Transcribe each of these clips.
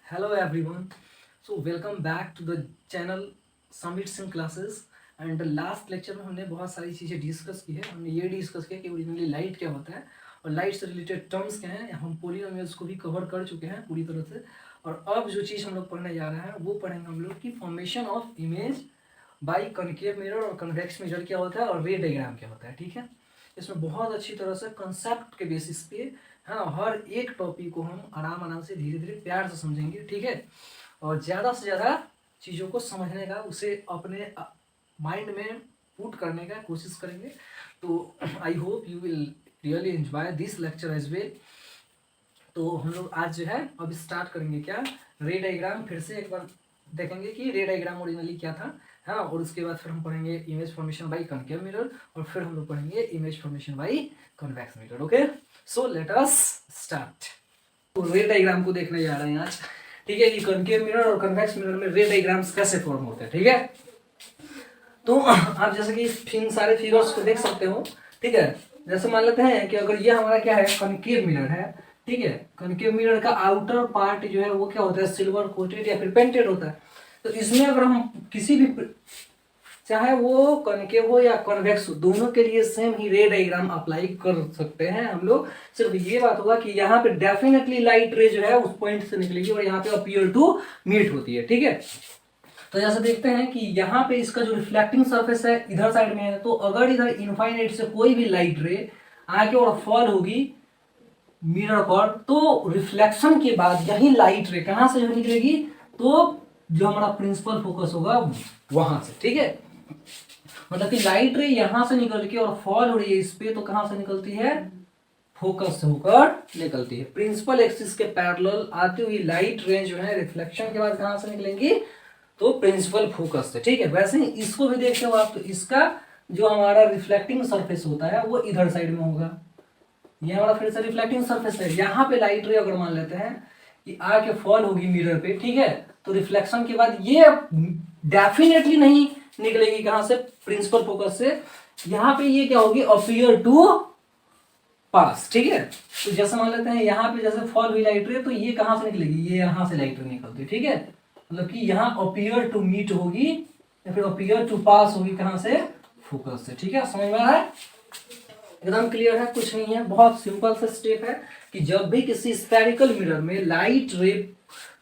Hello everyone. So welcome back to the channel Summit Sim Classes and last lecture में हमने बहुत सारी चीज़ें डिस्कस की है। हमने ये डिस्कस किया कि ओरिजिनली लाइट क्या होता है और लाइट से रिलेटेड टर्म्स क्या हैं। हम पॉलिनोमियल्स को भी कवर कर चुके हैं पूरी तरह से। और अब जो चीज़ हम लोग पढ़ने जा रहे हैं वो पढ़ेंगे हम लोग की formation of image by concave mirror और कन्वेक्स मिरर क्या होता है और रे डायग्राम क्या होता है। ठीक है, इसमें बहुत अच्छी तरह से कंसेप्ट के बेसिस पे हाँ हर एक टॉपिक को हम आराम से धीरे धीरे प्यार से समझेंगे। ठीक है, और ज़्यादा से ज़्यादा चीज़ों को समझने का, उसे अपने माइंड में पुट करने का कोशिश करेंगे। तो I hope you will really enjoy this lecture as well. तो हम लोग आज जो है अब स्टार्ट करेंगे क्या, रे डायग्राम। फिर से एक बार देखेंगे कि रे डायग्राम ओरिजिनली क्या था। हाँ, और उसके बाद फिर हम पढ़ेंगे image formation by concave mirror और फिर हम लोग पढ़ेंगे image formation by convex mirror. Okay, so let us start. तो रे डायग्राम को देखने जा रहे हैं आज। ठीक है, कि कनकेव मिरर और कन्वेक्स मिरर में रे डायग्राम्स कैसे फॉर्म होते हैं। ठीक है, तो आप जैसे कि इन सारे फिगर्स को देख सकते हो। ठीक है, जैसे मान लेते हैं कि अगर ये हमारा क्या है, कनकेव मिरर है। ठीक है, कनकेव मिरर का आउटर पार्ट जो है वो क्या होता है, सिल्वर कोटेड या फिर पेंटेड होता है। तो इसमें अगर हम किसी भी, चाहे वो कनकेव हो या कन्वेक्स हो, दोनों के लिए सेम ही रे डायग्राम अप्लाई कर सकते हैं हम लोग। सिर्फ ये बात होगा कि यहाँ पे डेफिनेटली लाइट रे जो है उस पॉइंट से निकलेगी और यहाँ पे अपीयर टू मीट होती है। ठीक है, तो जैसे देखते हैं कि यहाँ पे इसका जो रिफ्लेक्टिंग सरफेस है इधर साइड में है। तो अगर इधर इनफाइनाइट से कोई भी लाइट रे आके और फॉल होगी मिरर पर, तो रिफ्लेक्शन के बाद यही लाइट रे कहाँ से जो निकलेगी, तो जो हमारा प्रिंसिपल फोकस होगा वहां से। ठीक है, मतलब कि लाइट रे यहां से निकल के और फॉल हो रही है इस पे, तो कहां से निकलती है, फोकस से होकर निकलती है। प्रिंसिपल एक्सिस के पैरेलल आती हुई लाइट रे जो है रिफ्लेक्शन के बाद कहां से निकलेंगी, तो प्रिंसिपल फोकस से। ठीक है, वैसे ही इसको भी देखते हो आप, तो इसका जो हमारा रिफ्लेक्टिंग सरफेस होता है वो इधर साइड में होगा। ये हमारा फिर से रिफ्लेक्टिंग सरफेस है। यहाँ पे लाइट रे अगर मान लेते हैं कि आके फॉल होगी मिरर पे, ठीक है, तो रिफ्लेक्शन के बाद ये डेफिनेटली नहीं निकलेगी कहां से, प्रिंसिपल फोकस से। यहाँ पे ये क्या होगी, अपीयर टू पास। ठीक है, तो जैसे मान लेते हैं यहाँ पे जैसे फॉल हुई लाइट रे, तो ये कहां से निकलेगी, ये यहां से लाइट रे निकलती है। ठीक है, मतलब कि यहाँ अपीयर टू मीट होगी या फिर अपीयर टू पास होगी कहां से, फोकस से। ठीक है, समझ में आ रहा है, एकदम क्लियर है, कुछ नहीं है, बहुत सिंपल सा स्टेप है कि जब भी किसी स्फेरिकल मिरर में लाइट रे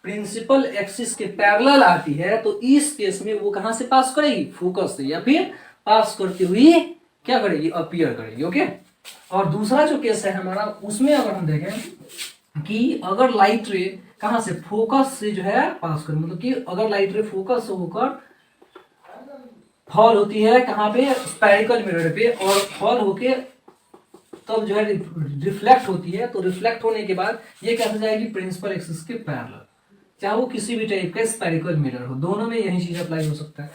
प्रिंसिपल एक्सिस के पैरेलल आती है, तो इस केस में वो कहां से पास करेगी, फोकस से, या फिर पास करती हुई क्या करेगी, अपीयर करेगी। ओके, और दूसरा जो केस है हमारा, उसमें अगर हम देखें कि अगर लाइट रे कहां से, फोकस से जो है पास करें, मतलब कि अगर लाइट रे फोकस से होकर फॉल होती है कहां पे, स्फेरिकल मिरर पे, और फॉल होके तब जो है रिफ्लेक्ट होती है, तो रिफ्लेक्ट होने के बाद ये कैसे जाएगी, प्रिंसिपल एक्सिस के पैरेलल, चाहे वो किसी भी टाइप का स्फेरिकल मिरर हो, दोनों में यही चीज अप्लाई हो सकता है।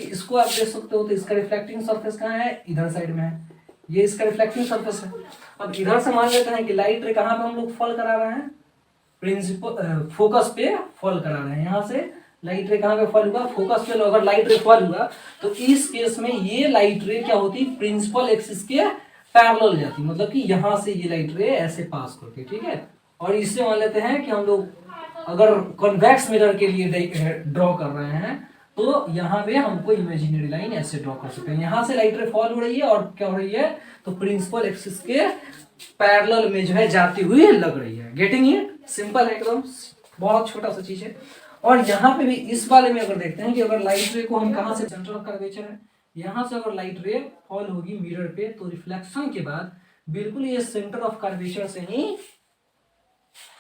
इसको आप देख सकते हो, तो इसका रिफ्लेक्टिंग सरफेस कहाँ है, इधर साइड में है, ये इसका रिफ्लेक्टिंग सरफेस है। अब इधर से मान लेते हैं कि लाइट रे कहाँ पे हम लोग फॉल करा रहे हैं, प्रिंसिपल फोकस पे फॉल करा रहे हैं। यहाँ से लाइट रे कहाँ पे फॉल हुआ, फोकस पे। अगर लाइट रे फॉल हुआ तो इस केस में ये लाइट रे क्या होती, प्रिंसिपल एक्सिस के पैरेलल जाती, मतलब कि यहां से ये लाइट रे ऐसे पास करती। ठीक है, और इससे मान लेते हैं कि हम लोग अगर कन्वेक्स मिरर के लिए ड्रॉ कर रहे हैं, तो यहाँ पे हमको इमेजिनरी लाइन ऐसे ड्रॉ कर सकते हैं। यहाँ से लाइट रे फॉल हो रही है और क्या हो रही है, तो प्रिंसिपल एक्सिस के पैरेलल में जो है जाती हुई लग रही है। गेटिंग इट, सिंपल है एकदम, बहुत छोटा सा चीज है। और यहाँ पे भी इस वाले में अगर देखते हैं कि अगर लाइट रे को हम कहां से, सेंटर ऑफ कर्वेचर है, यहां से अगर लाइट रे फॉल होगी मिरर पे, तो रिफ्लेक्शन के बाद बिल्कुल ये सेंटर ऑफ कर्वेचर से ही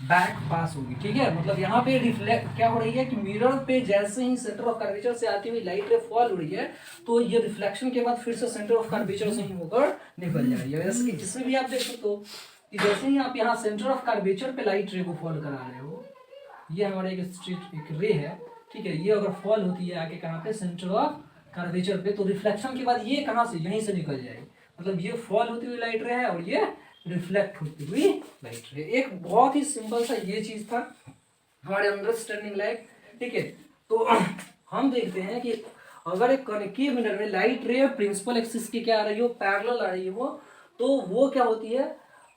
बैक पास होगी। ठीक है, मतलब यहाँ पे रिफ्लेक्ट क्या हो रही है कि मिरर पे जैसे ही सेंटर ऑफ कर्वेचर से आती हुई लाइट रे फॉल हो रही है, तो ये रिफ्लेक्शन के बाद फिर से सेंटर ऑफ कर्वेचर से ही होकर निकल जा रही है। जैसे कि जिसमें भी आप देख सकते हो कि जैसे ही आप यहाँ सेंटर ऑफ कर्वेचर पे लाइट रे को फॉल करा रहे हो, ये हमारे एक रे है। ठीक है, ये अगर फॉल होती है आके कहाँ पे, सेंटर ऑफ कर्वेचर पे, तो रिफ्लेक्शन के बाद ये कहाँ से, यहीं से निकल जाएगी। मतलब ये फॉल होती हुई लाइट रे है और ये रिफ्लेक्ट होती हुई लाइट रे। एक बहुत ही सिंपल सा ये चीज था हमारे अंडरस्टैंडिंग लाइक। ठीक है, तो हम देखते हैं कि अगर एक कनकेव मिरर में लाइट रे प्रिंसिपल एक्सिस की क्या आ रही हो, पैरेलल आ रही हो, तो वो क्या होती है,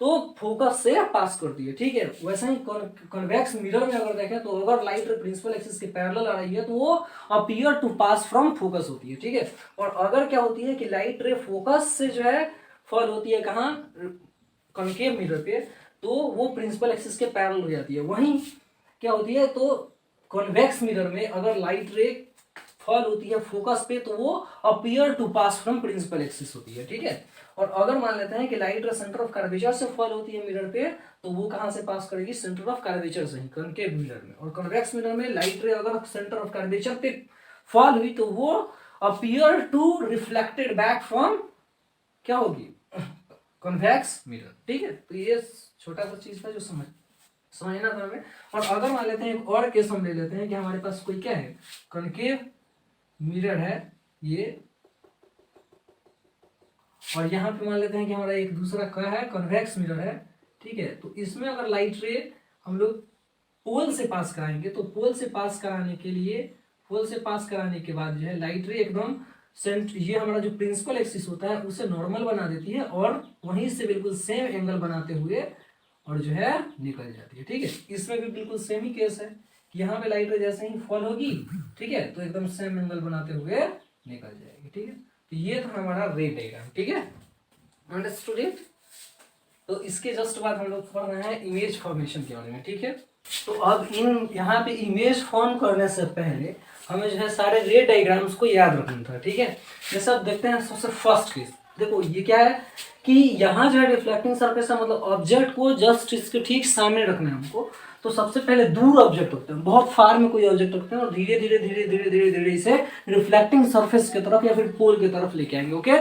तो फोकस से पास करती है, ठीक है। वैसे ही कॉन्वेक्स मिरर में अगर देखें तो अगर लाइट रे प्रिंसिपल एक्सिस के पैरेलल आ रही है तो वो appear to pass from focus होती है, ठीक है। और अगर क्या होती है कि लाइट रे फोकस से जो है फॉल होती है कहाँ, कॉन्केव मिरर पे, तो वो प्रिंसिपल एक्सिस के पैरेलल हो जाती है। वहीं क्या होती है, तो कॉन्वेक्स मिरर में अगर लाइट रे फॉल होती है फोकस पे तो वो appear to pass from principal axis होती है, ठीक है। और अगर मान लेते हैं कि लाइट रे सेंटर ऑफ कर्वेचर से फॉल होती है मिरर पे, तो वो कहां से पास करेगी, सेंटर ऑफ कर्वेचर से ही, कॉन्केव मिरर में। और कॉन्वेक्स मिरर में लाइट रे अगर सेंटर ऑफ कर्वेचर पे फॉल हुई तो वो appear to reflected back from क्या होगी, कॉन्वेक्स मिरर, ठीक है। तो ये छोटा सा चीज था जो समझना था हमें। और अगर मान लेते हैं एक और केस हम ले लेते हैं कि हमारे पास कोई क्या है, कॉन्केव मिरर है ये, और यहाँ पे मान लेते हैं कि हमारा एक दूसरा क्या है, कॉन्वेक्स मिरर है, ठीक है। तो इसमें अगर लाइट रे हम लोग पोल से पास कराएंगे तो पोल से पास कराने के लिए, पोल से पास कराने के बाद जो है लाइट रे एकदम ये हमारा जो प्रिंसिपल एक्सिस होता है उसे नॉर्मल बना देती है और वहीं से बिल्कुल सेम एंगल बनाते हुए और जो है निकल जाती है, ठीक है। इसमें भी बिल्कुल सेम ही केस है कि यहाँ पे लाइट रे जैसे ही फॉल होगी, ठीक है, तो एकदम सेम एंगल बनाते हुए निकल जाएगी, ठीक है। तो ये था हमारा रे डायग्राम, ठीक है, अंडरस्टूड इट। तो इसके जस्ट बाद हम लोग पढ़ रहे हैं इमेज फॉर्मेशन के बारे में, ठीक है। तो अब यहाँ पे इमेज फॉर्म करने से पहले हमें जो है सारे रे डायग्राम्स को याद रखना था, ठीक है। जैसे आप देखते हैं सबसे फर्स्ट केस, देखो ये क्या है कि यहाँ जो है रिफ्लेक्टिंग सरफेस है, मतलब ऑब्जेक्ट को जस्ट इसके ठीक सामने रखना है हमको। तो सबसे पहले दूर ऑब्जेक्ट रखते हैं, बहुत फार में कोई ऑब्जेक्ट रखते हैं और धीरे धीरे धीरे धीरे धीरे धीरे इसे रिफ्लेक्टिंग सरफेस की तरफ या फिर पोल की तरफ लेके आएंगे, ओके।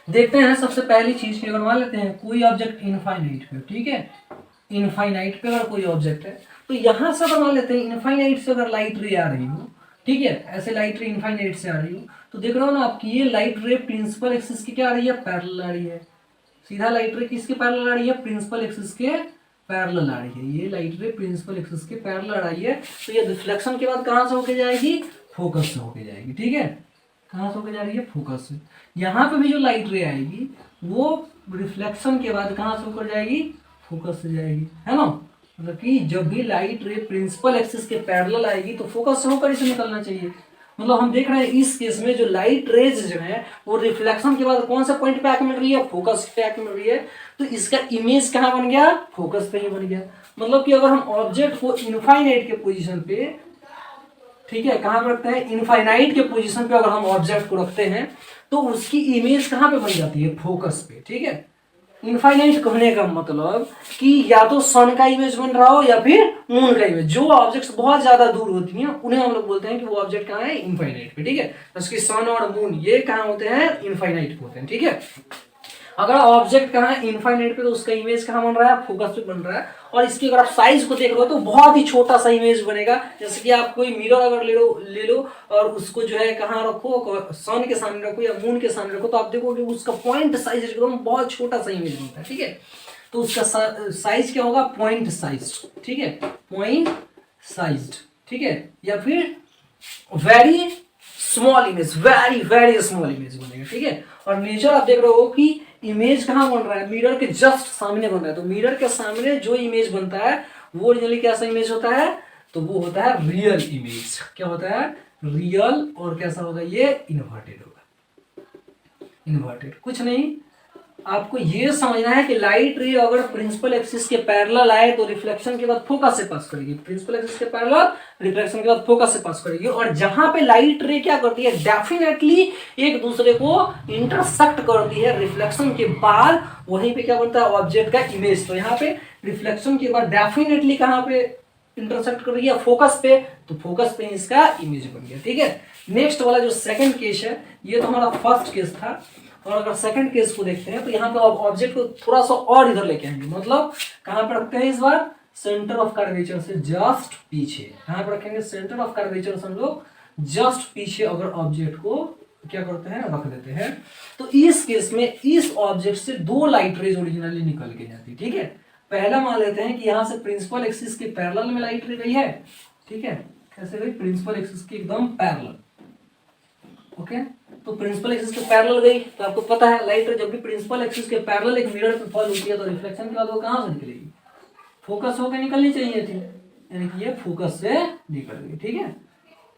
देखते हैं सबसे पहली चीज की, अगर मान लेते हैं कोई ऑब्जेक्ट इनफाइनाइट पे, ठीक है, इनफाइनाइट पे अगर कोई ऑब्जेक्ट है तो यहां से अगर मान लेते हैं इनफाइनाइट से अगर लाइट रे आ रही हो, ठीक है, ऐसे लाइट रे इनफाइनाइट से आ रही हो, तो देख रहे हो ना आपकी ये लाइट रे प्रिंसिपल एक्सिस की क्या आ रही है, पैरेलल आ रही है। सीधा लाइट रे किसके पैरेलल आ रही है, प्रिंसिपल एक्सिस के पैरेलल आ रही है। ये लाइट रे प्रिंसिपल एक्सिस के पैरेलल आ रही है। तो ये रिफ्लेक्शन के बाद कहां से होके जाएगी, फोकस से होके जाएगी, ठीक है। कहां से होके जा रही है, फोकस से। यहाँ पे भी जो लाइट रे आएगी वो रिफ्लेक्शन के बाद कहां से होकर जाएगी, फोकस से जाएगी, है ना। मतलब कि जब भी लाइट रे प्रिंसिपल एक्सिस के पैरेलल आएगी तो फोकस से होकर इसे निकलना चाहिए। मतलब हम देख रहे हैं इस केस में जो लाइट रेज जो है वो रिफ्लेक्शन के बाद कौन सा पॉइंट पे आके मिल रही है, फोकस पे आके मिल रही है। तो इसका इमेज कहाँ बन गया, फोकस पे ही बन गया। मतलब कि अगर हम ऑब्जेक्ट को इनफाइनाइट के पोजीशन पे, ठीक है, कहां पे रखते हैं, इनफाइनाइट के पोजीशन पे अगर हम ऑब्जेक्ट को रखते हैं तो उसकी इमेज कहां पे बन जाती है, फोकस पे, ठीक है। इनफाइनाइट कहने का मतलब कि या तो सन का इमेज बन रहा हो या फिर मून का इमेज। जो ऑब्जेक्ट्स बहुत ज्यादा दूर होती हैं उन्हें हम लोग बोलते हैं कि वो ऑब्जेक्ट कहाँ है, इनफाइनाइट पे, ठीक है। जैसे कि सन और मून ये कहाँ होते हैं, इनफाइनाइट पे होते हैं, ठीक है। अगर ऑब्जेक्ट कहाँ है, इनफाइनाइट पे, तो उसका इमेज कहाँ बन रहा है, फोकस पे बन रहा है। और इसकी अगर आप साइज को देख रहे हो तो बहुत ही छोटा सा इमेज बनेगा। जैसे कि आप कोई मिरर अगर ले लो और उसको जो है कहाँ रखो, सन के सामने रखो या मून के सामने रखो, तो आप देखोगे उसका पॉइंट साइज एकदम बहुत छोटा सा इमेज बनता है, ठीक है। तो उसका साइज क्या होगा, पॉइंट साइज, ठीक है, पॉइंट साइज, ठीक है। या फिर very small image, very very small image बनेगा, ठीक है। और नेचर आप देख रहे हो कि इमेज कहाँ बन रहा है, मिरर के जस्ट सामने बन रहा है। तो मिरर के सामने जो इमेज बनता है वो ओरिजिनली कैसा इमेज होता है, तो वो होता है रियल इमेज। क्या होता है, रियल। और कैसा होगा, ये इन्वर्टेड होगा, इन्वर्टेड। कुछ नहीं, आपको ये समझना है कि लाइट रे अगर प्रिंसिपल एक्सिस के पैरेलल आए तो रिफ्लेक्शन के बाद फोकस से पास करेगी, प्रिंसिपल एक्सिस के पैरेलल रिफ्लेक्शन के बाद फोकस से पास करेगी। और जहां पे लाइट रे क्या करती है, डेफिनेटली एक दूसरे को इंटरसेक्ट करती है रिफ्लेक्शन के बाद, वहीं पे क्या बनता है, ऑब्जेक्ट का इमेज। तो यहाँ पे रिफ्लेक्शन के बाद डेफिनेटली कहां पे इंटरसेक्ट कर रही है, फोकस पे, तो फोकस पे इसका इमेज बन गया, ठीक है। नेक्स्ट वाला जो सेकंड केस है, ये तो हमारा फर्स्ट केस था। और अगर सेकंड केस को देखते हैं तो यहाँ पे ऑब्जेक्ट को थोड़ा सा और इधर लेके आएंगे। मतलब कहां पे रखते हैं इस बार, सेंटर ऑफ कर्वेचर से जस्ट पीछे। कहां पे रखेंगे, सेंटर ऑफ कर्वेचर से हम लोग जस्ट पीछे अगर ऑब्जेक्ट को क्या करते हैं, रख देते हैं। तो इस केस में इस ऑब्जेक्ट से दो लाइट रेज ओरिजिनली निकल के जाती है, ठीक है। पहला मान लेते हैं कि यहाँ से प्रिंसिपल एक्सिस के पैरेलल में लाइट रे गई है, ठीक है। कैसे गई, प्रिंसिपल एक्सिस के एकदम पैरेलल। ओके, तो प्रिंसिपल एक्सिस के पैरेलल गई, तो आपको पता है लाइट रे जब भी प्रिंसिपल एक्सिस के पैरेलल एक मिरर पे फॉल होती है तो रिफ्लेक्शन के बाद वो कहाँ से निकलेगी, फोकस होकर निकलनी चाहिए थी, यानी कि ये फोकस से निकल गई। ठीक है,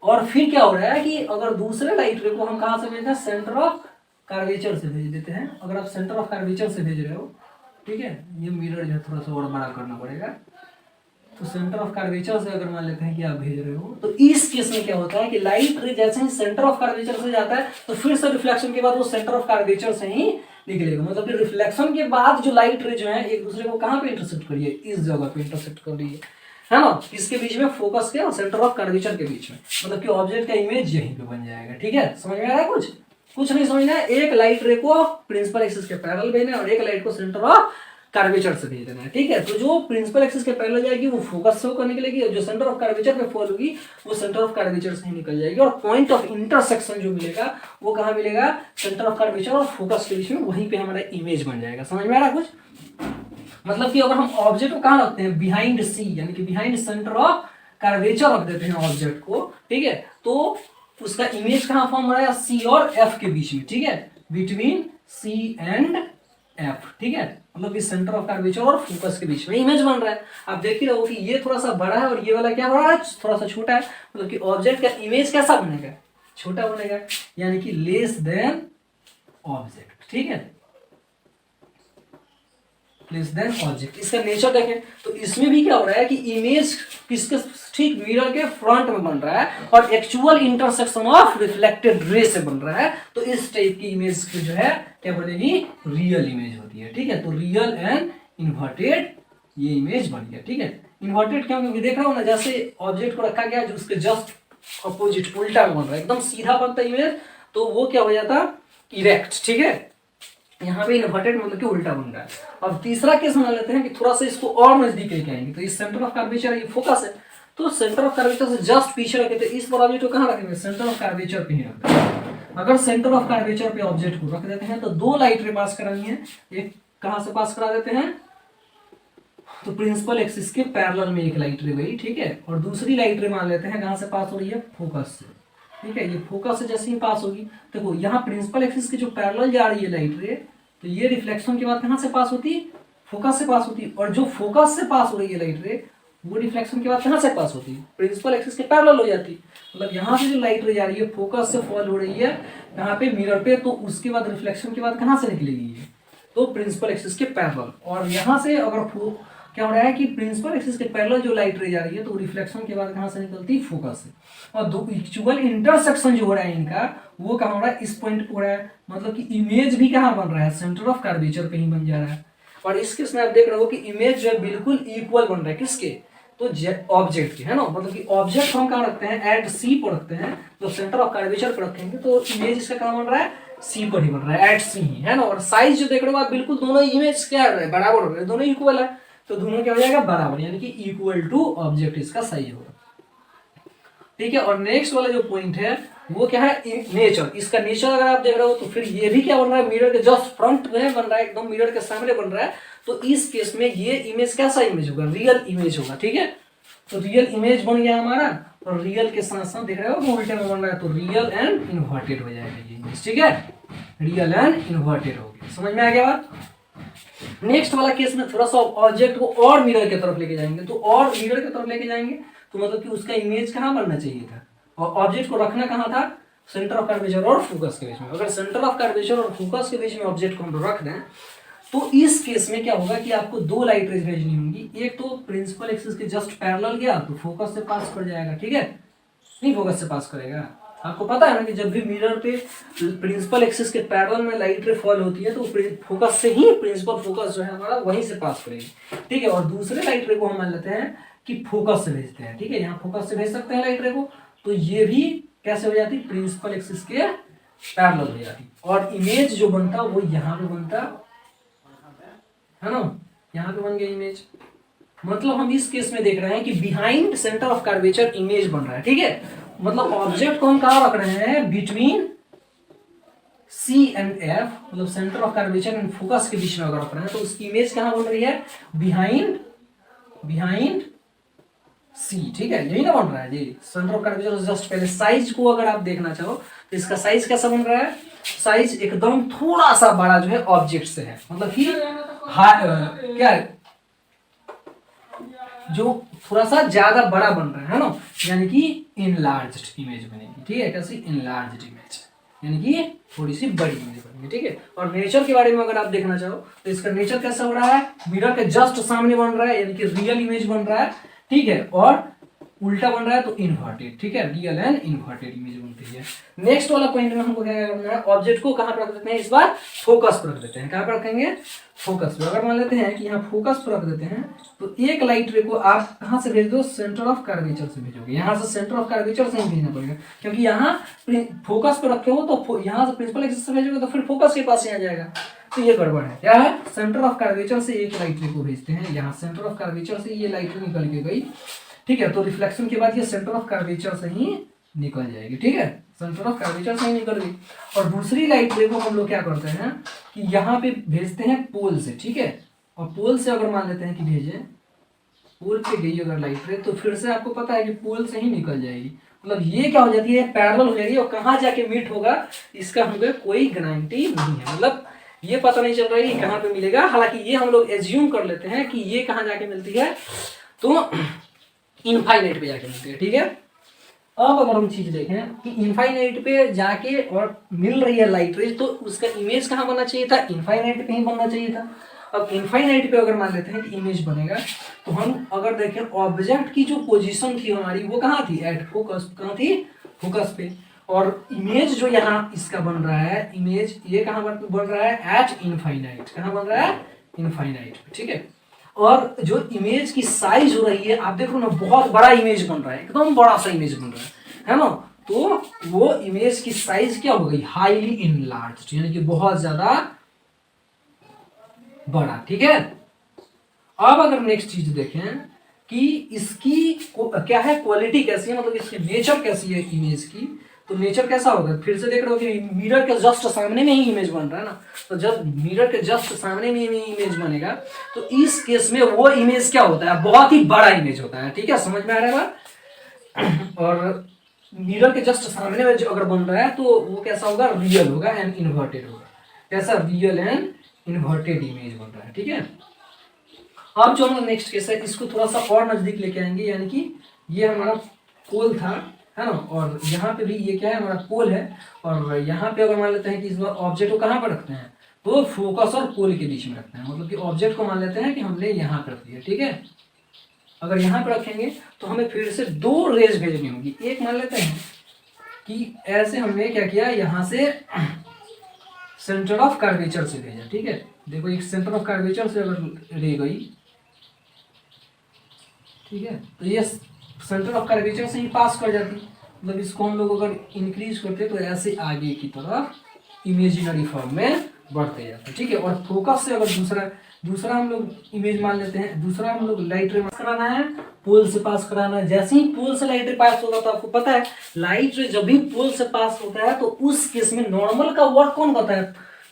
और फिर क्या हो रहा है कि अगर दूसरे लाइट रे को हम कहाँ से भेजते हैं, सेंटर ऑफ कर्वेचर से भेज देते हैं। अगर आप सेंटर ऑफ कर्वेचर से भेज रहे हो, ठीक है, ये मिरर जो है थोड़ा सा और बड़ा करना पड़ेगा, तो सेंटर ऑफ कर्वेचर से अगर मान लेते हैं कि आप भेज रहे हो, तो इस केस में क्या होता है कि लाइट रे जैसे ही सेंटर ऑफ कर्वेचर से जाता है तो फिर से रिफ्लेक्शन के बाद वो सेंटर ऑफ कर्वेचर से ही निकलेगा। मतलब कि रिफ्लेक्शन के बाद जो लाइट रे जो है एक दूसरे को कहाँ पे इंटरसेक्ट कर रही है, इस जगह पे इंटरसेक्ट कर रही है ना, इसके बीच में, फोकस के और सेंटर ऑफ कर्वेचर के बीच में, मतलब कि ऑब्जेक्ट का इमेज यहीं पे बन जाएगा। ठीक है, समझ में आ रहा है? कुछ नहीं समझना है, एक लाइट रे को प्रिंसिपल एक्सिस के पैरेलल भेजना है और एक लाइट को सेंटर ऑफ कर्वेचर से भेज देना है। ठीक है, तो जो प्रिंसिपल एक्सिस के पैरेलल जाएगी वो फोकस से होकर निकलेगी, और जो सेंटर ऑफ कर्वेचर पे फॉल होगी वो सेंटर ऑफ कर्वेचर से ही निकल जाएगी, और पॉइंट ऑफ इंटरसेक्शन जो मिलेगा वो कहाँ मिलेगा, सेंटर ऑफ कर्वेचर और फोकस के बीच में, वहीं पे हमारा इमेज बन जाएगा। समझ में आ रहा है कुछ? मतलब कि अगर हम ऑब्जेक्ट को कहाँ रखते हैं, बिहाइंड सी, यानी कि बिहाइंड सेंटर ऑफ कर्वेचर रख देते हैं ऑब्जेक्ट को, ठीक है, तो उसका इमेज कहाँ फॉर्म हो रहा है, सी और एफ के बीच में। ठीक है, बिटवीन सी एंड एफ। ठीक है, मतलब कि सेंटर ऑफ कर्वेचर और फोकस के बीच में इमेज बन रहा है। आप देख ही रहो कि ये थोड़ा सा बड़ा है और ये वाला क्या बड़ा है, थोड़ा सा छोटा है, मतलब कि ऑब्जेक्ट का इमेज कैसा बनेगा, छोटा बनेगा, यानी कि लेस देन ऑब्जेक्ट। ठीक है, लेस देन ऑब्जेक्ट, इसका नेचर देखें तो इसमें भी क्या हो रहा है कि इमेज किसके ठीक मिरर के फ्रंट में बन रहा है और actual intersection of reflected ray से बन रहा है। तो इस टाइप की इमेज की जो है क्या बनेगी, रियल इमेज होती है। ठीक है, तो रियल एंड इन्वर्टेड ये इमेज बन गया। ठीक है, इन्वर्टेड क्यों, क्योंकि देख रहा हूं ना, जैसे ऑब्जेक्ट को रखा गया जो उसके जस्ट अपोजिट उल्टा बन रहा है, एकदम सीधा बनता इमेज, तो वो क्या हो जाता, इरेक्ट। ठीक है, यहाँ पे इन्वर्टेड मतलब कि उल्टा बन रहा है। अब तीसरा केस मान लेते हैं कि थोड़ा सा इसको और नजदीक लेके आएंगे, तो इस सेंटर ऑफ कर्वेचर ये फोकस है, तो सेंटर ऑफ कर्वेचर से जस्ट पीछे रखे, तो इस पर ऑब्जेक्ट को कहाँ रखेंगे, सेंटर ऑफ कर्वेचर पे ही रखते हैं। अगर सेंटर ऑफ कर्वेचर पे ऑब्जेक्ट को रख देते हैं तो दो लाइट रे पास करानी है, एक कहाँ से पास करा देते हैं, तो प्रिंसिपल एक्सिस के पैरेलल में एक लाइट रे गई। ठीक है, और दूसरी लाइट रे मान लेते हैं कहाँ से पास हो रही है, फोकस से। ठीक है, ये फोकस से जैसे ही पास होगी, देखो यहाँ प्रिंसिपल एक्सिस के जो पैरेलल जा रही है लाइट रे, तो ये रिफ्लेक्शन के बाद कहाँ से पास होती है, फोकस से पास होती है, और जो फोकस से पास हो रही है लाइट रे वो रिफ्लेक्शन के बाद कहाँ से पास होती है, प्रिंसिपल एक्सिस के पैरेलल हो जाती है। मतलब यहाँ से जो लाइट रे जा रही है फोकस से फॉल हो रही है यहाँ पे मिरर पे, तो उसके बाद रिफ्लेक्शन के बाद कहाँ से निकलेगी ये, तो प्रिंसिपल एक्सिस के पैरेलल। और यहाँ से अगर क्या हो रहा है कि प्रिंसिपल एक्सिस के पैरेलल जो लाइट रे जा रही है तो रिफ्लेक्शन के बाद कहाँ से निकलती है, फोकस से। और दो एक्चुअल इंटरसेक्शन जो हो रहा है इनका वो कहाँ हो रहा है, इस पॉइंट पे हो रहा है, मतलब कि इमेज भी कहाँ बन रहा है, सेंटर ऑफ कर्वेचर पे ही बन जा रहा है। और इस केस में आप देख रहे हो कि इमेज जो है बिल्कुल इक्वल बन रहा है, किसके, तो ऑब्जेक्ट के, है ना, मतलब कि ऑब्जेक्ट हम कहाँ रखते हैं, एट सी पर रखते हैं, तो सेंटर ऑफ कर्वेचर पर रखेंगे तो इमेज इसका कहाँ बन रहा है, सी पर ही बन रहा है, एट सी ही, है ना। और साइज जो देख रहे हो आप बिल्कुल दोनों इमेज क्या है, बराबर हो रहे हैं, दोनों इक्वल है, तो दोनों क्या हो जाएगा, बराबर, यानी कि इक्वल टू ऑब्जेक्ट इसका साइज होगा। ठीक है, और नेक्स्ट वाला जो पॉइंट है वो क्या है, नेचर। इसका नेचर अगर आप देख रहे हो तो फिर ये भी क्या बन रहा है, मिरर के जस्ट फ्रंट में बन रहा है, एकदम मिरर के सामने बन रहा है, तो इस केस में ये इमेज कैसा इमेज होगा, रियल इमेज होगा। ठीक है, तो रियल इमेज बन गया हमारा, और रियल के साथ साथ देख रहे हो उल्टे में बन रहा है, तो रियल एंड इन्वर्टेड हो जाएगा ये इमेज। ठीक है, रियल एंड इन्वर्टेड हो गया, समझ में आ गया बात। नेक्स्ट वाला केस में थोड़ा सा ऑब्जेक्ट को और मिरर की तरफ लेके जाएंगे, तो और मिरर की तरफ लेके जाएंगे तो मतलब कि उसका इमेज कहाँ बनना चाहिए था, और ऑब्जेक्ट को रखना कहाँ था, सेंटर ऑफ कर्वेचर और फोकस के बीच में। अगर सेंटर ऑफ कर्वेचर और फोकस के बीच में ऑब्जेक्ट को हम रख दें तो इस केस में क्या होगा कि आपको दो लाइट रेज भेजनी होंगी, एक तो प्रिंसिपल एक्सिस के जस्ट पैरेलल गया तो फोकस से पास कर जाएगा। ठीक है, नहीं फोकस से पास करेगा, आपको पता है ना कि जब भी मिरर पे प्रिंसिपल एक्सिस के पैरेलल में लाइट रे फॉल होती है तो फोकस से ही प्रिंसिपल फोकस जो है हमारा वहीं से पास करेगी। ठीक है, और दूसरे लाइट रे को हम मान लेते हैं कि फोकस से भेजते हैं। ठीक है, यहाँ फोकस से भेज सकते हैं लाइट रे को, तो ये भी कैसे हो जाती, प्रिंसिपल एक्सिस के पैरेलल हो जाती, और इमेज जो बनता वो यहाँ पे बनता है ना, यहाँ पे बन गया इमेज। मतलब हम इस केस में देख रहे हैं कि behind centre of curvature image बन रहा है। ठीक है, मतलब ऑब्जेक्ट को हम कहाँ रख रहे हैं, बिटवीन सी एंड एफ, मतलब centre of curvature and focus के बीच में अगर रख रहे हैं तो उसकी इमेज कहाँ बन रही है, बिहाइंड सी, ठीक है, यही ना बन रहा है जी सेंटर ऑफ कर्वेचर से जस्ट पहले। साइज को अगर आप देखना चाहो तो इसका साइज कैसा बन रहा है, साइज एकदम थोड़ा सा बड़ा जो है ऑब्जेक्ट से है, मतलब कि क्या है, जो थोड़ा सा ज्यादा बड़ा बन रहा है ना, यानी कि इनलार्ज्ड इमेज बनेगी, ठीक है, कैसी इनलार्ज्ड इमेज, यानी कि थोड़ी सी बड़ी इमेज बनेगी, ठीक है। और नेचर के बारे में अगर आप देखना चाहो तो इसका नेचर कैसा हो रहा है, मिरर के जस्ट सामने बन रहा है, यानी कि रियल इमेज बन रहा है, ठीक है, और उल्टा बन रहा है तो इन्वर्टेड, ठीक है, रियल एंड इन्वर्टेड इमेज बनती है। नेक्स्ट वाला पॉइंट में हमको क्या करना है, ऑब्जेक्ट को कहां पर रख देते हैं, इस बार फोकस पर रख देते हैं। कहां पर रखेंगे, फोकस पे। अगर मान लेते हैं कि यहाँ फोकस पर रख देते हैं तो एक लाइट रे को आप कहां से भेज दो, सेंटर ऑफ कर्वेचर से भेजोगे, यहाँ से सेंटर ऑफ कर्वेचर से ही भेजना पड़ेगा, क्योंकि यहाँ फोकस पे रखे हो तो यहाँ से प्रिंसिपल एक्सिस से भेजोगे तो फिर फोकस के पास ही आ जाएगा, तो ये गड़बड़ है। क्या है, सेंटर ऑफ कर्वेचर से एक लाइट रे को भेजते हैं, यहाँ सेंटर ऑफ कर्वेचर से ये लाइट रे निकल के गई, ठीक है, तो रिफ्लेक्शन के बाद ये सेंटर ऑफ कर्वेचर से ही निकल जाएगी, ठीक है, सेंटर ऑफ कर्वेचर से ही निकल गई। और दूसरी लाइट रे को हम लोग क्या करते हैं कि यहाँ पे भेजते हैं पोल से, ठीक है, और पोल से अगर मान लेते हैं कि भेजे, पोल पे गई अगर लाइट रे तो फिर से आपको पता है कि पोल से ही निकल जाएगी, मतलब ये क्या हो जाती है, पैरेलल हो जाएगी, और कहाँ जाके मीट होगा इसका हमें कोई गारंटी नहीं है, मतलब ये पता नहीं चल रहा है कि कहाँ पे मिलेगा। हालांकि ये हम लोग एज्यूम कर लेते हैं कि ये कहाँ जाके मिलती है, तो इनफाइनाइट पे जाके मिलती है, ठीक है। अब अगर हम चीज देखें कि इनफाइनाइट पे जाके और मिल रही है लाइट रेज, तो उसका इमेज कहाँ बनना चाहिए था, इनफाइनाइट पे ही बनना चाहिए था। अब इनफाइनाइट पे अगर मान लेते हैं कि इमेज बनेगा, तो हम अगर देखें ऑब्जेक्ट की जो पोजीशन थी हमारी वो कहाँ थी, एट फोकस, कहाँ थी, फोकस पे, और इमेज जो यहाँ इसका बन रहा है, इमेज ये कहाँ बन रहा है, एट इनफाइनाइट, कहाँ बन रहा है, इनफाइनाइट, ठीक है। और जो इमेज की साइज हो रही है आप देखो ना, बहुत बड़ा इमेज बन रहा है, एकदम बड़ा सा इमेज बन रहा है ना, तो वो इमेज की साइज क्या हो गई, हाईली इनलार्ज्ड, यानी कि बहुत ज्यादा बड़ा, ठीक है। अब अगर नेक्स्ट चीज देखें कि इसकी क्या है, क्वालिटी कैसी है, मतलब इसकी नेचर कैसी है इमेज की, तो नेचर कैसा होगा, फिर से देख रहे हो कि मिरर के जस्ट सामने में ही इमेज बन रहा है ना, तो जब मिरर के जस्ट सामने में इमेज बनेगा तो इस केस में वो इमेज क्या होता है, बहुत ही बड़ा इमेज होता है, ठीक है, समझ में आ रहा है। और मिरर के जस्ट सामने में जो अगर बन रहा है तो वो कैसा होगा, रियल होगा एंड इन्वर्टेड होगा, कैसा, रियल एंड इन्वर्टेड इमेज बन रहा है, ठीक है। अब जो हमारा नेक्स्ट केस है इसको थोड़ा सा और नजदीक लेके आएंगे, यानी कि ये हमारा पोल था, है ना, और यहाँ पे भी ये क्या है, हमारा पोल है, और यहाँ पे अगर मान लेते हैं कि इस बार ऑब्जेक्ट को कहाँ पर रखते हैं, तो फोकस और पोल के बीच में रखते हैं, मतलब कि ऑब्जेक्ट को मान लेते हैं कि हमने यहाँ पर रख दिया, ठीक है। अगर यहाँ पर रखेंगे तो हमें फिर से दो रेज भेजनी होगी, एक मान लेते हैं कि ऐसे हमने क्या किया, यहाँ से सेंटर ऑफ कर्वेचर से भेजा, ठीक है, देखो एक सेंटर ऑफ कर्वेचर से अगर रे गई, ठीक है, तो ये सेंटर ऑफ कर्वेचर से ही पास कर जाती, मतलब इसको हम लोग अगर इंक्रीज करते तो ऐसे आगे की तरफ इमेजिनरी फॉर्म में बढ़ते जाते, ठीक है। और फोकस से अगर दूसरा हम लोग इमेज मान लेते हैं, दूसरा हम लोग लाइट रे पास कराना है, पोल से पास कराना है। जैसे ही पोल से लाइट रे पास होगा तो आपको पता है लाइट रे जब भी पोल से पास होता है तो उस केस में नॉर्मल का वर्क कौन करता है,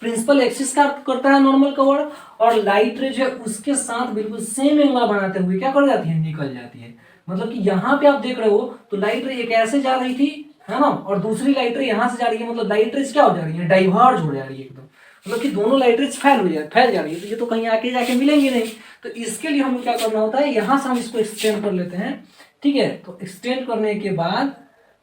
प्रिंसिपल एक्सिस का करता है नॉर्मल का वर्क, और लाइट रे जो है उसके साथ बिल्कुल सेम एंगल बनाते हुए क्या कर जाती है, निकल जाती है। मतलब कि यहाँ पे आप देख रहे हो तो लाइट रे एक ऐसे जा रही थी, है ना, और दूसरी लाइट रे यहाँ से जा रही है, मतलब लाइट रेज क्या हो जा रही है, डाइवर्ज हो जा रही है एकदम, मतलब कि दोनों लाइट रेज फैल जा रही है, तो ये तो कहीं आके जाके मिलेंगे नहीं। तो इसके लिए हमें क्या करना होता है, यहाँ से हम इसको एक्सटेंड कर लेते हैं, ठीक है। तो एक्सटेंड करने के बाद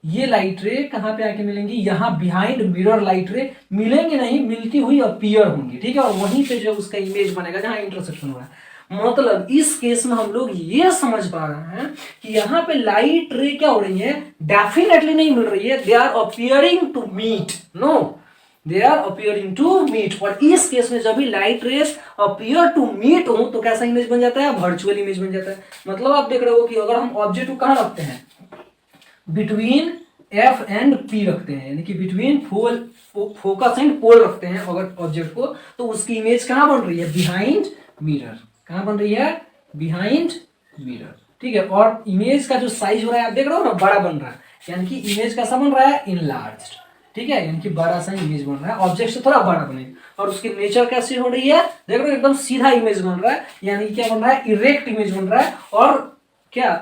ये लाइट रे कहाँ पे आके मिलेंगी, यहाँ बिहाइंड मिरर लाइट रे मिलेंगे नहीं, मिलती हुई अपीयर होंगी, ठीक है, और वहीं पे जो उसका इमेज बनेगा जहाँ इंटरसेक्शन हो रहा है। मतलब इस केस में हम लोग ये समझ पा रहे हैं कि यहाँ पे लाइट रे क्या हो रही है, डेफिनेटली नहीं मिल रही है, they are appearing to meet, no they are appearing to meet. और इस केस में जब भी light rays appear to meet हो तो कैसा इमेज बन जाता है, वर्चुअल इमेज बन जाता है। मतलब आप देख रहे हो कि अगर हम ऑब्जेक्ट को कहाँ रखते हैं, बिटवीन एफ एंड पी रखते हैं, यानी कि बिटवीन फोकस एंड पोल रखते हैं अगर ऑब्जेक्ट को, तो उसकी इमेज कहाँ बन रही है, बिहाइंड मिरर, कहाँ बन रही है, बिहाइंड मिरर, ठीक है। और इमेज का जो साइज हो रहा है आप देख रहे हो ना, बड़ा बन रहा है, यानी कि इमेज कैसा बन रहा है, इनलार्ज्ड, ठीक है, यानी कि बड़ा सा इमेज बन रहा है, ऑब्जेक्ट से थोड़ा बड़ा बने। और उसकी नेचर कैसी हो रही है, देख रहे हो एकदम सीधा इमेज बन रहा है, यानी क्या बन रहा है, इरेक्ट इमेज बन रहा है, और क्या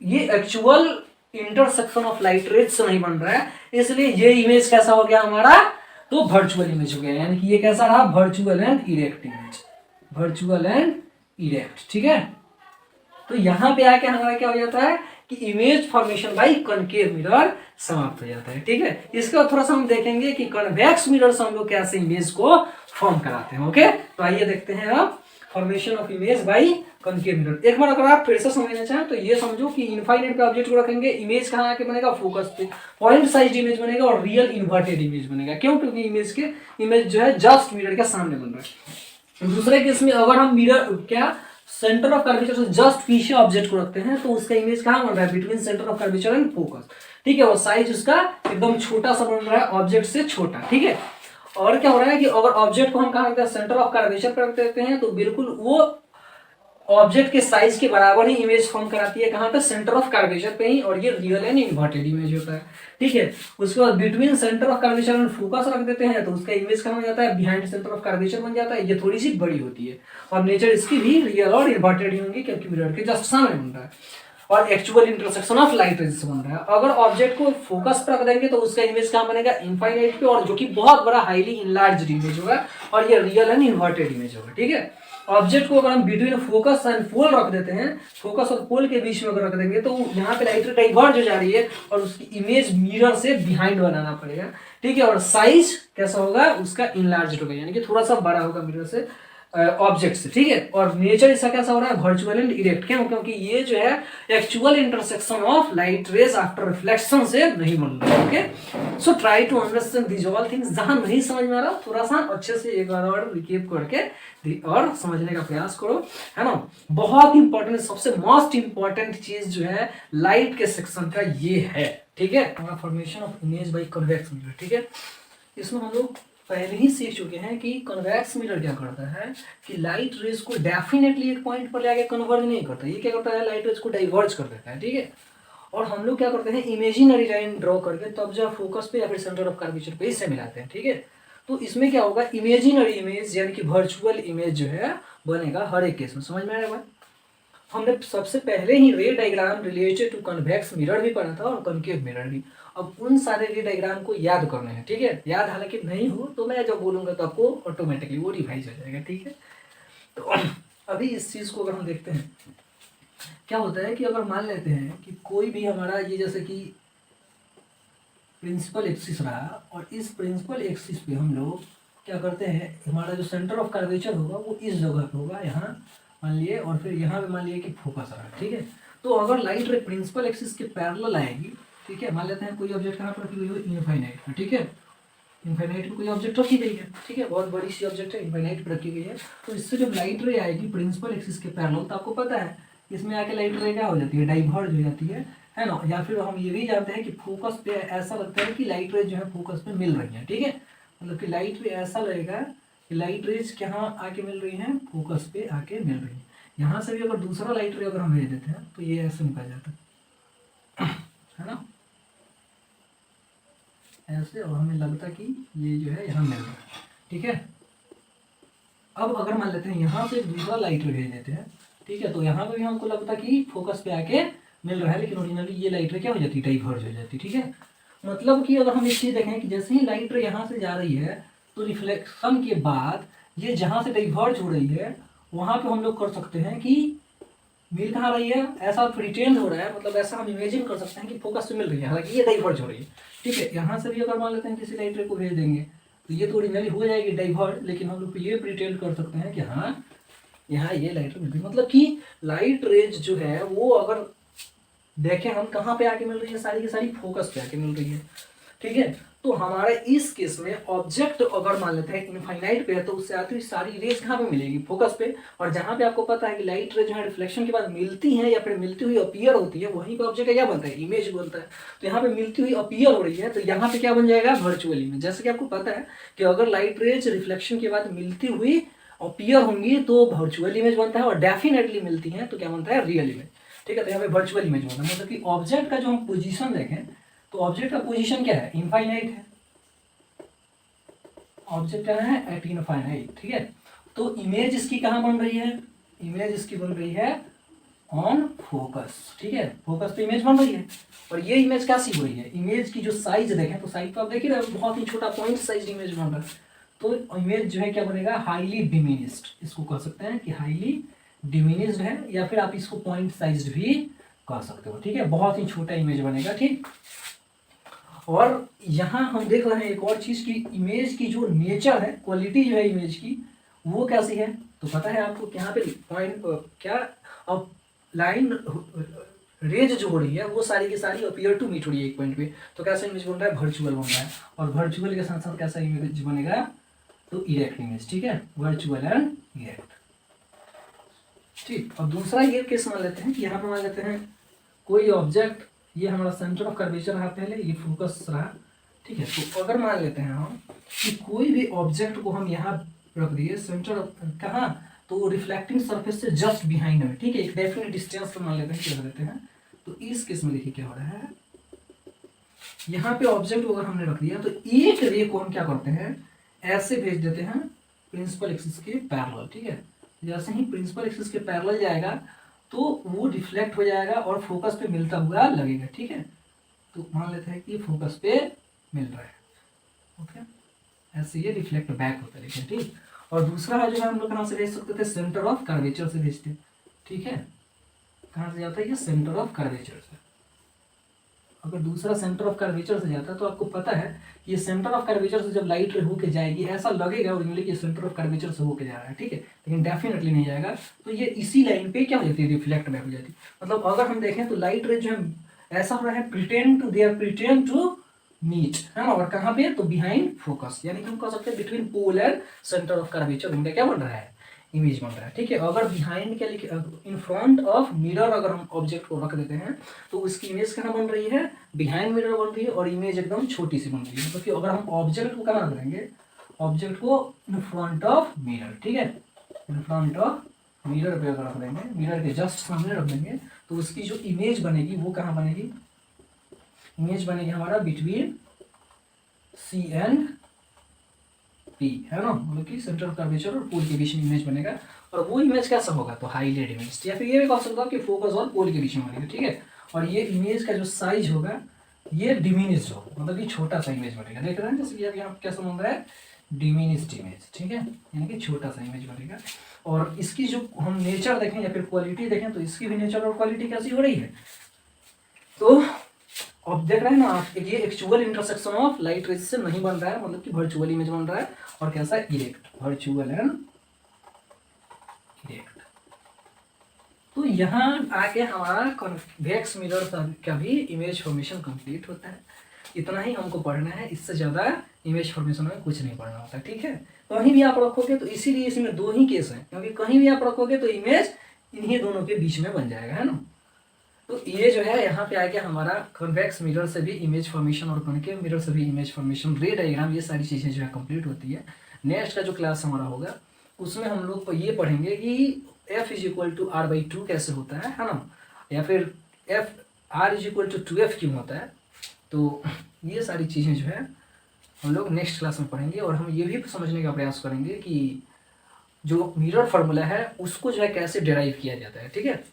ये actual intersection of light raise से नहीं बन रहा है, इसलिए ये इमेज कैसा हो गया हमारा, तो वर्चुअल इमेज हो गया, यानी कि ये कैसा रहा, virtual and erect image, virtual and erect. ठीक है, तो यहां पे आके हमारा क्या हो जाता है कि image formation by concave mirror समाप्त हो जाता है। ठीक है, इसके बाद थोड़ा सा हम देखेंगे कि कॉन्वेक्स मिरर से हम लोग कैसे इमेज को फॉर्म कराते हैं। ओके, तो आइए देखते हैं अब formation of image by concave mirror. एक बार अगर आप फिर से समझना चाहें तो ये समझो कि इनफाइनाइट पे ऑब्जेक्ट को रखेंगे, इमेज कहाँ आके बनेगा, फोकस पे, पॉइंट साइज इमेज बनेगा और रियल इन्वर्टेड इमेज बनेगा। क्यों, क्योंकि इमेज जो है जस्ट मिरर के सामने बन रहा है। दूसरे केस में अगर हम मिरर क्या सेंटर ऑफ कर्वेचर से जस्ट पीछे ऑब्जेक्ट को रखते हैं तो उसका इमेज कहाँ बन रहा है, between centre of curvature and focus. ठीक है, और साइज उसका एकदम छोटा सा बन रहा है, ऑब्जेक्ट से छोटा। ठीक है, और क्या हो रहा है कि अगर ऑब्जेक्ट को हम कहाँ रखते हैं, सेंटर ऑफ कर्वेचर पर रख देते हैं तो बिल्कुल वो ऑब्जेक्ट के साइज के बराबर ही इमेज फॉर्म कराती है, कहाँ पे, सेंटर ऑफ कर्वेचर पे ही, और ये रियल एंड इन्वर्टेड इमेज होता है। ठीक है, उसके बाद between centre of curvature and focus रख देते हैं तो उसका इमेज कहाँ हो जाता है, बिहाइंड सेंटर ऑफ कर्वेचर बन जाता है। ये थोड़ी सी बड़ी होती है और नेचर इसकी भी रियल और इन्वर्टेड ही होंगी क्योंकि मिरर के जस्ट सामने बन रहा है और actual intersection of light raise से बन रहा है। अगर ऑब्जेक्ट को फोकस पर रख देंगे तो उसका इमेज कहाँ बनेगा, इनफाइनाइट पे, और जो कि बहुत बड़ा हाईली इनलार्ज्ड इमेज होगा और ये रियल एंड इन्वर्टेड इमेज होगा। ठीक है, ऑब्जेक्ट को अगर हम बिटवीन फोकस एंड पोल रख देते हैं, फोकस और पोल के बीच में अगर रख देंगे तो यहाँ पे लाइट डाइवर्ज हो जा रही है और उसकी इमेज मिरर से बिहाइंड बनाना पड़ेगा। ठीक है, और साइज कैसा होगा, उसका इनलार्ज होगा, यानी कि थोड़ा सा बड़ा होगा मिरर से, ऑब्जेक्ट से। ठीक है, और नेचर इसका कैसा हो रहा है, वर्चुअल एंड इरेक्ट। क्यों, क्योंकि ये जो है actual intersection of light rays after reflection से नहीं बन रहा है। Okay, so try to understand these all things. जहां नहीं समझ में आ रहा थोड़ा सा अच्छे से एक बार और रिकेप करके और समझने का प्रयास करो, है ना। बहुत इंपॉर्टेंट, सबसे मोस्ट इंपॉर्टेंट चीज जो है लाइट के सेक्शन का ये है। ठीक है, हमारा formation of image by convex mirror. ठीक है, इसमें हम लोग पहले ही सीख चुके हैं कि कन्वेक्स मिरर क्या करता है कि लाइट रेज को डेफिनेटली एक पॉइंट पर ले आके कन्वर्ज नहीं करता, ये क्या करता है, लाइट रेज को डाइवर्ज कर देता है। ठीक है, और हम लोग क्या करते हैं, इमेजिनरी लाइन ड्रॉ करके तब जो फोकस पे या फिर सेंटर ऑफ कर्वेचर पे इससे मिलाते हैं। ठीक है, तो इसमें क्या होगा, इमेजिनरी इमेज यानी कि वर्चुअल इमेज जो है बनेगा हर एक केस में। समझ में आ रहा है? हमने सबसे पहले ही ray diagram related to convex mirror भी पढ़ा था और कनकेव मिरर भी। अब उन सारे रे डायग्राम को याद करने हैं। ठीक है, याद हालांकि नहीं हो तो मैं जब बोलूंगा तो आपको ऑटोमेटिकली वो रिवाइज हो जाएगा। ठीक है, तो अभी इस चीज को अगर हम देखते हैं, क्या होता है कि अगर मान लेते हैं कि कोई भी हमारा ये जैसे कि प्रिंसिपल एक्सिस रहा और इस प्रिंसिपल एक्सिस पे हम लोग क्या करते हैं, हमारा जो सेंटर ऑफ कर्वेचर होगा वो इस जगह पे होगा, यहाँ मान लिए, और फिर यहाँ पे मान लिए कि फोकस रहा। ठीक है, तो अगर लाइट रे प्रिंसिपल एक्सिस के पैरेलल आएगी, ठीक है, मान लेते हैं कोई ऑब्जेक्ट कहाँ पर रखी हुई हो, इनफाइनाइट में। ठीक है, इनफाइनाइट में कोई ऑब्जेक्ट रखी गई है। ठीक है, बहुत बड़ी सी ऑब्जेक्ट है, इनफाइनाइट पर रखी गई है। तो इससे जब लाइट रे आएगी प्रिंसिपल एक्सिस के पैरेलल, तो आपको पता है इसमें आके लाइट रे क्या हो जाती है, डाइवर्ज हो जाती है ना। या फिर हम ये भी जानते हैं कि फोकस पे ऐसा लगता है कि लाइट रे जो है फोकस पे मिल रही है। ठीक है, मतलब कि लाइट रे ऐसा लगेगा कि लाइट रेज कहाँ आके मिल रही हैं, फोकस पे आके मिल रही है। यहाँ से भी अगर दूसरा लाइट रे अगर हम भेज देते हैं तो ये ऐसे निकल जाता है ना, ऐसे, और हमें लगता कि ये जो है यहाँ मिल रहा है। ठीक है, अब अगर मान लेते हैं यहाँ से दूसरा लाइट रे भेज देते हैं, ठीक है, तो यहाँ पे भी हमको लगता कि फोकस पे आके मिल रहा है, लेकिन ओरिजिनली ये लाइट रे क्या हो जाती है, डाइवर्ज हो जाती है। ठीक है, मतलब कि अगर हम इस चीज देखें कि जैसे ही लाइट रे यहाँ से जा रही है तो रिफ्लेक्शन के बाद ये जहाँ से डाइवर्ज हो रही है वहाँ पे हम लोग कर सकते हैं कि मिल कहाँ रही है, ऐसा प्रिटेंड हो रहा है, मतलब ऐसा हम इमेजिन कर सकते हैं कि फोकस से मिल रही है, हालांकि ये डाइवर्ज हो रही है। ठीक है, यहाँ से भी अगर मान लेते हैं किसी लाइट रे को भेज देंगे तो ये तो ओरिजिनली हो जाएगी डाइवर्ज, लेकिन हम लोग ये प्रिटेंड कर सकते हैं कि हाँ यहाँ ये लाइट रे मिल रही है। मतलब कि लाइट रेज जो है वो अगर देखें हम कहाँ पे आके मिल रही है, सारी की सारी फोकस पे आके मिल रही है। ठीक है, तो हमारे इस केस में ऑब्जेक्ट अगर मान लेते हैं इनफाइनाइट पे है तो उससे आती हुई सारी रेज कहाँ पे मिलेगी, फोकस पे। और जहाँ पे आपको पता है कि लाइट रे जो है रिफ्लेक्शन के बाद मिलती है या फिर मिलती हुई अपीयर होती है, वहीं पे ऑब्जेक्ट क्या बनता है, इमेज बनता है। तो यहाँ पे मिलती हुई अपीयर हो रही है तो यहाँ पे क्या बन जाएगा, वर्चुअल इमेज। जैसे कि आपको पता है कि अगर लाइट रेज रिफ्लेक्शन के बाद मिलती हुई अपीयर होंगी तो वर्चुअल इमेज बनता है, और डेफिनेटली मिलती है तो क्या बनता है, रियल इमेज। ठीक है, तो यहाँ पे वर्चुअल इमेज बनता है, मतलब कि ऑब्जेक्ट का जो हम पोजीशन देखें तो ऑब्जेक्ट का पोजीशन क्या है, इनफाइनाइट है, ऑब्जेक्ट क्या है, एट इनफाइनाइट। ठीक है, तो इमेज इसकी कहाँ बन रही है, इमेज इसकी बन रही है ऑन फोकस, ठीक है, फोकस पे इमेज बन रही है। और ये इमेज कैसी हो रही है, इमेज की जो साइज देखें तो साइज तो आप देख ही रहे हो, बहुत ही छोटा पॉइंट साइज इमेज बन रहा है। तो इमेज जो है क्या बनेगा, हाईली डिमिनिस्ड, इसको कह सकते हैं कि हाईली डिमिनिस्ड है, या फिर आप इसको पॉइंट साइज भी कह सकते हो, ठीक है, बहुत ही छोटा इमेज बनेगा, ठीक। और यहाँ हम देख रहे हैं एक और चीज की, इमेज की जो नेचर है, क्वालिटी जो है इमेज की, वो कैसी है। तो पता है आपको यहाँ पे पॉइंट क्या, अब लाइन रेंज जो हो रही है वो सारी की सारी अपीयर टू मीट हो रही है एक पॉइंट पे। तो कैसा इमेज बन रहा है, वर्चुअल बन रहा है। और वर्चुअल के साथ साथ कैसा इमेज बनेगा, तो इरेक्ट इमेज, ठीक है, वर्चुअल एंड इरेक्ट, ठीक। और दूसरा ये केस मान लेते हैं कि यहाँ पे मान लेते हैं कोई ऑब्जेक्ट, ये हमारा सेंटर ऑफ कर्वेचर रहा पहले, ये फोकस रहा, ठीक है। तो अगर मान लेते हैं हम कि कोई भी ऑब्जेक्ट को हम यहाँ रख दिए सेंटर ऑफ कहाँ, तो रिफ्लेक्टिंग सरफेस से जस्ट बिहाइंड में, ठीक है, एक डेफिनेट डिस्टेंस पर मान लेते हैं कि रख देते हैं। तो इस केस में देखिए क्या हो रहा है, यहाँ पे ऑब्जेक्ट को अगर हमने रख दिया तो एक रे को हम क्या करते हैं, ऐसे भेज देते हैं प्रिंसिपल एक्सिस के पैरेलल, ठीक है। जैसे ही प्रिंसिपल एक्सिस के पैरेलल जाएगा तो वो रिफ्लेक्ट हो जाएगा और फोकस पे मिलता हुआ लगेगा, ठीक है। तो मान लेते हैं कि फोकस पे मिल रहा है, ओके, ऐसे ये रिफ्लेक्ट बैक होता है, लेकिन ठीक। और दूसरा जो है हम लोग कहाँ से भेज सकते थे, सेंटर ऑफ कर्वेचर से भेजते, ठीक है। कहाँ से जाता है ये, सेंटर ऑफ कर्वेचर से। अगर दूसरा सेंटर ऑफ कर्वेचर से जाता है तो आपको पता है कि ये सेंटर ऑफ कर्वेचर से जब लाइट होके जाएगी, ऐसा लगेगा ओरिजिनली कि सेंटर ऑफ कर्वेचर से होके जा रहा है, ठीक है, लेकिन डेफिनेटली नहीं जाएगा। तो ये इसी लाइन पे क्या हो जाती है, रिफ्लेक्ट बैक हो जाती है। मतलब अगर हम देखें तो लाइट रे जो है ऐसा हो रहा है, प्रिटेंड टू मीट, है ना, और कहाँ पे, तो बिहाइंड फोकस, यानी कि हम कह सकते हैं between pole and centre of curvature उनका क्या बन रहा है, इमेज बन रहा है, ठीक है। अगर बिहाइंड क्या लिखे, इन फ्रंट ऑफ मिरर अगर हम ऑब्जेक्ट को रख देते हैं तो उसकी इमेज कहाँ बन रही है, बिहाइंड मिरर बन रही है, और इमेज एकदम छोटी सी बन रही है। मतलब कि अगर हम ऑब्जेक्ट को कहाँ रख देंगे, ऑब्जेक्ट को इन फ्रंट ऑफ मिरर, ठीक है, इन फ्रंट ऑफ मिरर पे अगर रख देंगे, मिरर के जस्ट सामने रख देंगे, तो उसकी जो इमेज बनेगी वो कहाँ बनेगी, इमेज बनेगी हमारा बिटवीन सी एंड पी, है ना, मतलब कि सेंटर ऑफ कर्वेचर और पोल के बीच में इमेज बनेगा। और वो इमेज कैसा होगा, तो हाईली डिमिनिस्ड, या फिर ये भी कह सकता हूँ कि फोकस और पोल के बीच में बनेगा, ठीक है। और ये इमेज का जो साइज होगा ये डिमिनिस्ड होगा, मतलब कि छोटा सा इमेज बनेगा, देख रहे हैं जैसे कि अभी आप कैसा बन रहा है, डिमिनिस्ड इमेज, ठीक है, यानी कि छोटा सा इमेज बनेगा। और इसकी जो हम नेचर देखें या फिर क्वालिटी देखें तो इसकी भी नेचर और क्वालिटी कैसी हो रही है, तो अब देख रहे हैं ना आप, ये actual intersection of light raise से नहीं बन रहा है, मतलब कि वर्चुअल इमेज बन रहा है, और कैसा इरेक्ट, वर्चुअल एंड इरेक्ट। तो यहाँ आके हमारा कॉन्वेक्स मिरर का भी इमेज फॉर्मेशन कंप्लीट होता है। इतना ही हमको पढ़ना है, इससे ज़्यादा इमेज फॉर्मेशन में कुछ नहीं पढ़ना होता, ठीक है। कहीं भी आप रखोगे तो इसीलिए इसमें दो ही केस हैं, क्योंकि कहीं भी आप रखोगे तो इमेज इन्हीं दोनों के बीच में बन जाएगा, है ना। तो ये जो है यहाँ पे आके हमारा कन्वेक्स मिरर से भी इमेज फॉर्मेशन और कॉन्केव मिरर से भी इमेज फॉर्मेशन, रे डायग्राम, ये सारी चीज़ें जो है कंप्लीट होती है। नेक्स्ट का जो क्लास हमारा होगा उसमें हम लोग ये पढ़ेंगे कि F = R/2 कैसे होता है ना, या फिर R = 2F क्यों होता है। तो ये सारी चीज़ें जो है हम लोग नेक्स्ट क्लास में पढ़ेंगे। और हम ये भी समझने का प्रयास करेंगे कि जो मिरर फार्मूला है उसको जो है कैसे डिराइव किया जाता है, ठीक है।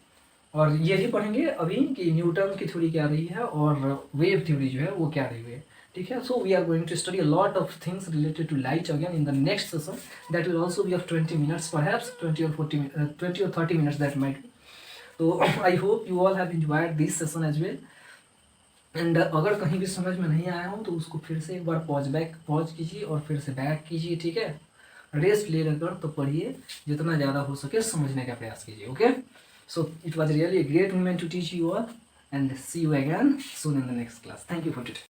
और ये भी पढ़ेंगे अभी कि न्यूटन की थ्योरी क्या रही है और वेव थ्योरी जो है वो क्या रही है, ठीक है। So we are going to study a lot of things related to light again in the next session that will also be of 20 minutes, perhaps 20 or 30 minutes that might be. तो I hope you all have enjoyed this session as well. And अगर कहीं भी समझ में नहीं आया हो तो उसको फिर से एक बार पॉज कीजिए और फिर से बैक कीजिए, ठीक है। रेस्ट ले लेकर तो पढ़िए, जितना ज़्यादा हो सके समझने का प्रयास कीजिए, okay. So it was really a great moment to teach you all, and see you again soon in the next class. Thank you for today.